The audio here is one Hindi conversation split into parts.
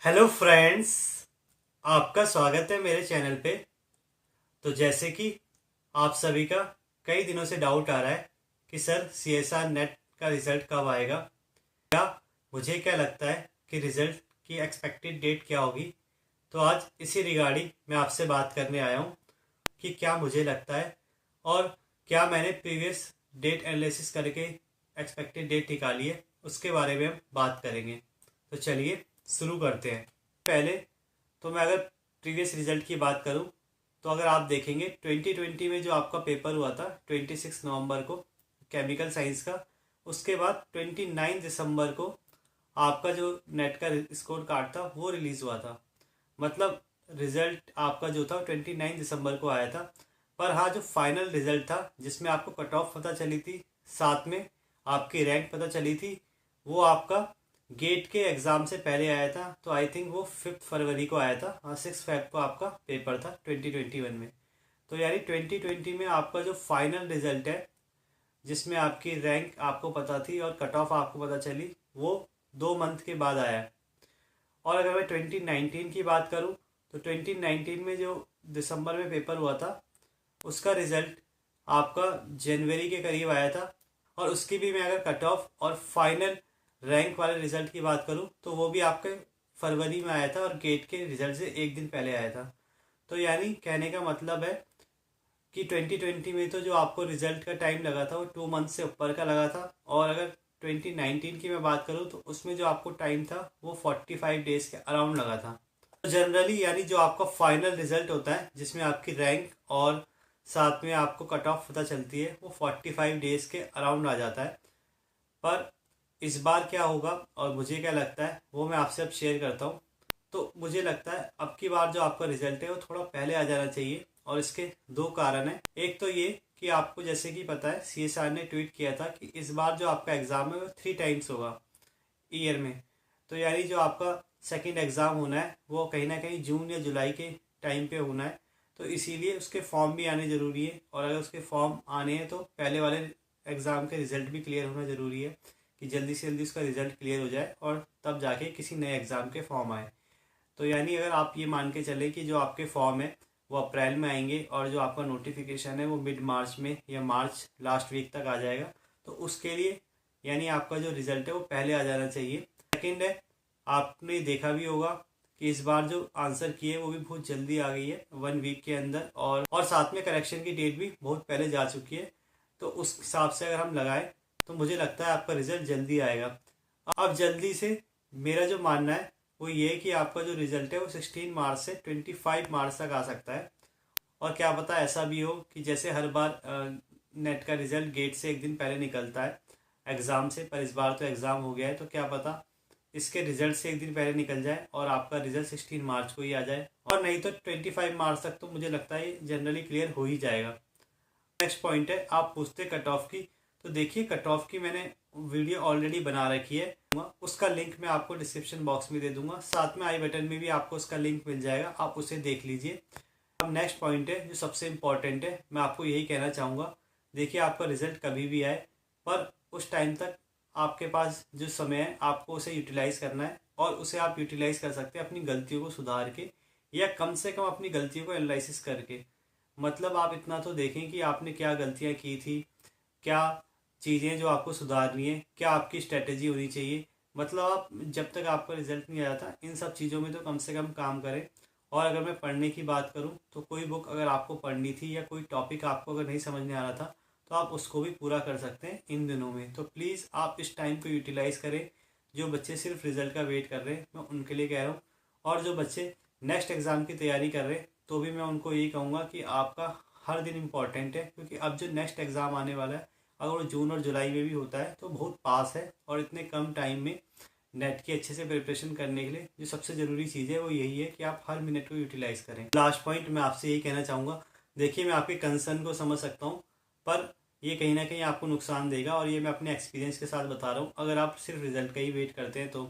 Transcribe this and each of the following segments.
हेलो फ्रेंड्स, आपका स्वागत है मेरे चैनल पे। तो जैसे कि आप सभी का कई दिनों से डाउट आ रहा है कि सर CSR नेट का रिज़ल्ट कब आएगा, या मुझे क्या लगता है कि रिज़ल्ट की एक्सपेक्टेड डेट क्या होगी। तो आज इसी रिगार्डिंग मैं आपसे बात करने आया हूँ कि क्या मुझे लगता है और क्या मैंने प्रीवियस डेट एनालिसिस करके एक्सपेक्टेड डेट निकाली है, उसके बारे में हम बात करेंगे। तो चलिए शुरू करते हैं। पहले तो मैं अगर प्रीवियस रिजल्ट की बात करूं तो अगर आप देखेंगे 2020 में जो आपका पेपर हुआ था 26 नवंबर को केमिकल साइंस का, उसके बाद 29 दिसंबर को आपका जो नेट का स्कोर कार्ड था वो रिलीज़ हुआ था। मतलब रिजल्ट आपका जो था 29 दिसंबर को आया था। पर हाँ, जो फाइनल रिजल्ट था जिसमें आपको कट ऑफ पता चली थी, साथ में आपकी रैंक पता चली थी, वो आपका गेट के एग्ज़ाम से पहले आया था। तो आई थिंक वो 5 फरवरी को आया था। हाँ, 6 फेब को आपका पेपर था 2021 में। तो यानी 2020 में आपका जो फाइनल रिजल्ट है जिसमें आपकी रैंक आपको पता थी और कट ऑफ आपको पता चली, वो 2 मंथ के बाद आया। और अगर मैं 2019 की बात करूं तो 2019 में जो दिसंबर में पेपर हुआ था उसका रिजल्ट आपका जनवरी के करीब आया था। और उसकी भी मैं अगर कट ऑफ और फाइनल रैंक वाले रिजल्ट की बात करूं तो वो भी आपके फरवरी में आया था और गेट के रिजल्ट से एक दिन पहले आया था। तो यानी कहने का मतलब है कि 2020 में तो जो आपको रिजल्ट का टाइम लगा था वो 2 मंथ से ऊपर का लगा था। और अगर 2019 की मैं बात करूं तो उसमें जो आपको टाइम था वो 45 डेज के अराउंड लगा था। तो जनरली यानी जो आपका फाइनल रिजल्ट होता है जिसमें आपकी रैंक और साथ में आपको कट ऑफ पता चलती है, वो 45 डेज के अराउंड आ जाता है। पर इस बार क्या होगा और मुझे क्या लगता है वो मैं आपसे अब शेयर करता हूँ। तो मुझे लगता है अब की बार जो आपका रिजल्ट है वो थोड़ा पहले आ जाना चाहिए, और इसके 2 कारण हैं। एक तो ये कि आपको जैसे कि पता है CSR ने ट्वीट किया था कि इस बार जो आपका एग्ज़ाम है वो 3 टाइम्स होगा ईयर में। तो यानी जो आपका सेकंड एग्ज़ाम होना है वो कहीं ना कहीं जून या जुलाई के टाइम पे होना है। तो इसीलिए उसके फॉर्म भी आने ज़रूरी है, और अगर उसके फॉर्म आने हैं तो पहले वाले एग्ज़ाम के रिज़ल्ट भी क्लियर होना ज़रूरी है कि जल्दी से जल्दी उसका रिज़ल्ट क्लियर हो जाए और तब जाके किसी नए एग्ज़ाम के फॉर्म आए। तो यानी अगर आप ये मान के चलें कि जो आपके फॉर्म है वो अप्रैल में आएंगे और जो आपका नोटिफिकेशन है वो मिड मार्च में या मार्च लास्ट वीक तक आ जाएगा। तो उसके लिए यानी आपका जो रिज़ल्ट है वो पहले आ जाना चाहिए। सेकेंड है, आपने देखा भी होगा कि इस बार जो आंसर किए वो भी बहुत जल्दी आ गई है 1 वीक के अंदर, और साथ में करेक्शन की डेट भी बहुत पहले जा चुकी है। तो उस हिसाब से अगर हम लगाएं तो मुझे लगता है आपका रिजल्ट जल्दी आएगा। अब जल्दी से मेरा जो मानना है वो ये है कि आपका जो रिजल्ट है वो 16 मार्च से 25 मार्च तक आ सकता है। और क्या पता ऐसा भी हो कि जैसे हर बार नेट का रिजल्ट गेट से एक दिन पहले निकलता है एग्ज़ाम से, पर इस बार तो एग्ज़ाम हो गया है तो क्या पता इसके रिजल्ट से एक दिन पहले निकल जाए और आपका रिजल्ट 16 मार्च को ही आ जाए। और नहीं तो 25 मार्च तक तो मुझे लगता है जनरली क्लियर हो ही जाएगा। नेक्स्ट पॉइंट है, आप पूछते कट ऑफ की। तो देखिए कट ऑफ की मैंने वीडियो ऑलरेडी बना रखी है, उसका लिंक मैं आपको डिस्क्रिप्शन बॉक्स में दे दूंगा, साथ में आई बटन में भी आपको उसका लिंक मिल जाएगा, आप उसे देख लीजिए। अब नेक्स्ट पॉइंट है जो सबसे इम्पॉर्टेंट है, मैं आपको यही कहना चाहूँगा। देखिए आपका रिजल्ट कभी भी आए, पर उस टाइम तक आपके पास जो समय है आपको उसे यूटिलाइज़ करना है, और उसे आप यूटिलाइज़ कर सकते हैं अपनी गलतियों को सुधार के, या कम से कम अपनी गलतियों को एनालिसिस करके। मतलब आप इतना तो देखें कि आपने क्या गलतियाँ की थी, क्या चीज़ें जो आपको सुधारनी है, क्या आपकी स्ट्रेटेजी होनी चाहिए। मतलब आप जब तक आपका रिजल्ट नहीं आया था इन सब चीज़ों में तो कम से कम काम करें। और अगर मैं पढ़ने की बात करूं तो कोई बुक अगर आपको पढ़नी थी या कोई टॉपिक आपको अगर नहीं समझ में आ रहा था तो आप उसको भी पूरा कर सकते हैं इन दिनों में। तो प्लीज़ आप इस टाइम को यूटिलाइज़ करें। जो बच्चे सिर्फ रिज़ल्ट का वेट कर रहे हैं मैं उनके लिए कह रहा हूँ, और जो बच्चे नेक्स्ट एग्ज़ाम की तैयारी कर रहे हैं तो भी मैं उनको यही कहूँगा कि आपका हर दिन इम्पॉर्टेंट है, क्योंकि अब जो नेक्स्ट एग्ज़ाम आने वाला है अगर वो जून और जुलाई में भी होता है तो बहुत पास है। और इतने कम टाइम में नेट की अच्छे से प्रिपरेशन करने के लिए जो सबसे ज़रूरी चीज़ है वो यही है कि आप हर मिनट को यूटिलाइज़ करें। लास्ट पॉइंट मैं आपसे यही कहना चाहूँगा। देखिए मैं आपके कंसर्न को समझ सकता हूँ, पर ये कहीं ना कहीं आपको नुकसान देगा, और ये मैं अपने एक्सपीरियंस के साथ बता रहा हूँ। अगर आप सिर्फ रिजल्ट का ही वेट करते हैं तो,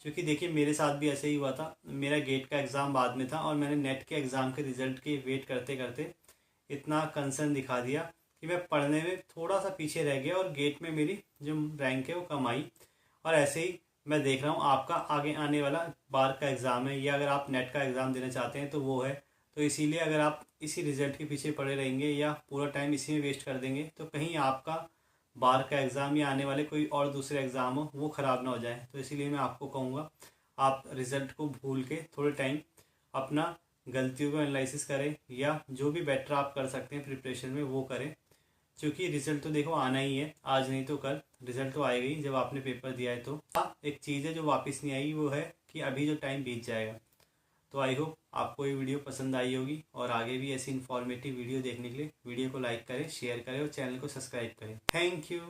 क्योंकि देखिए मेरे साथ भी ऐसे ही हुआ था। मेरा गेट का एग्ज़ाम बाद में था और मैंने नेट के एग्ज़ाम के रिज़ल्ट के वेट करते करते इतना कंसर्न दिखा दिया कि मैं पढ़ने में थोड़ा सा पीछे रह गया और गेट में मेरी जो रैंक है वो कम आई। और ऐसे ही मैं देख रहा हूँ आपका आगे आने वाला बार का एग्ज़ाम है, या अगर आप नेट का एग्ज़ाम देना चाहते हैं तो वो है। तो इसीलिए अगर आप इसी रिज़ल्ट के पीछे पड़े रहेंगे या पूरा टाइम इसी में वेस्ट कर देंगे तो कहीं आपका बार का एग्ज़ाम या आने वाले कोई और दूसरे एग्ज़ाम हो वो ख़राब ना हो जाए। तो इसीलिए मैं आपको कहूँगा आप रिज़ल्ट को भूल के थोड़े टाइम अपना गलतियों को एनालिसिस करें, या जो भी बेटर आप कर सकते हैं प्रिपरेशन में वो करें। क्योंकि रिजल्ट तो देखो आना ही है, आज नहीं तो कल रिजल्ट तो आएगा ही जब आपने पेपर दिया है। तो हाँ, एक चीज़ है जो वापस नहीं आई, वो है कि अभी जो टाइम बीत जाएगा। तो आई होप आपको ये वीडियो पसंद आई होगी, और आगे भी ऐसी इन्फॉर्मेटिव वीडियो देखने के लिए वीडियो को लाइक करें, शेयर करें और चैनल को सब्सक्राइब करें। Thank you.